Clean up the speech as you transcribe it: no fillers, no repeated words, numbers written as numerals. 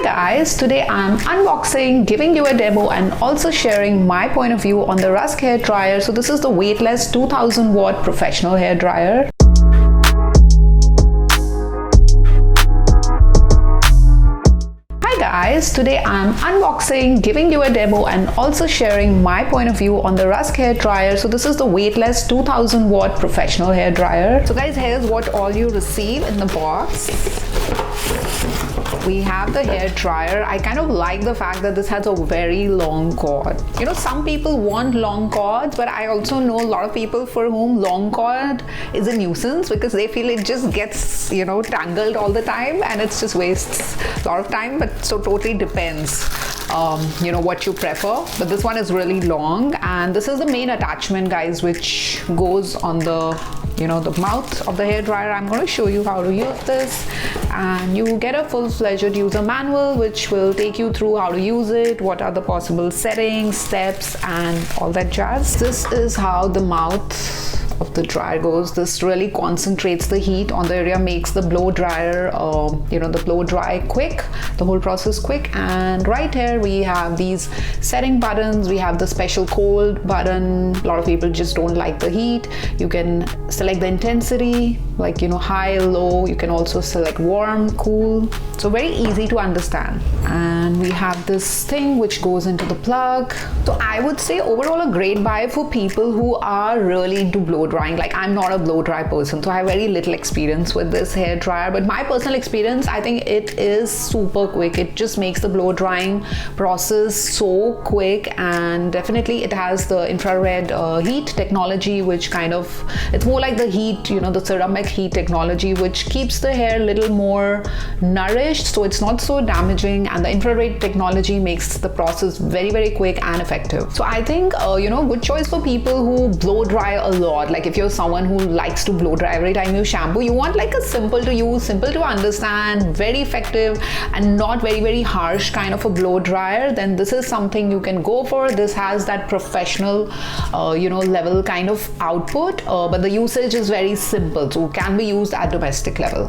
Guys, today I'm unboxing, giving you a demo and also sharing my point of view on the RUSK hair dryer. So this is the weightless 2000 watt professional hair dryer. Guys, today I'm unboxing, giving you a demo and also sharing my point of view on the RUSK hair dryer. So this is the weightless 2000 watt professional hair dryer. So guys, here's what all you receive in the box. We have the hair dryer. I kind of like the fact that this has a very long cord. You know, some people want long cords, but I also know a lot of people for whom long cord is a nuisance because they feel it just gets, you know, tangled all the time and it just wastes a lot of time. But so totally depends, you know, what you prefer. But this one is really long, and this is the main attachment, guys, which goes on the, you know, the mouth of the hair dryer. I'm going to show you how to use this, and you get a full-fledged user manual which will take you through how to use it, what are the possible settings, steps and all that jazz. This is how the mouth of the dryer goes. This really concentrates the heat on the area, makes the blow dryer, you know, the blow dry quick, the whole process quick. And right here we have these setting buttons. We have the special cold button. A lot of people just don't like the heat. You can select the intensity, like, you know, high, low. You can also select warm, cool. So very easy to understand. And we have this thing which goes into the plug. So I would say overall a great buy for people who are really into blow drying. Like, I'm not a blow dry person, so I have very little experience with this hair dryer, but my personal experience, I think it is super quick. It just makes the blow drying process so quick, and definitely it has the infrared heat technology, which kind of, it's more like the heat, you know, the ceramic heat technology, which keeps the hair a little more nourished, so it's not so damaging, and the infrared technology makes the process very, very quick and effective. So I think, you know, good choice for people who blow dry a lot. Like, if you're someone who likes to blow dry every time you shampoo, you want like a simple to use, simple to understand, very effective and not very, very harsh kind of a blow dryer, then this is something you can go for. This has that professional, you know, level kind of output, but the usage is very simple, so can be used at domestic level.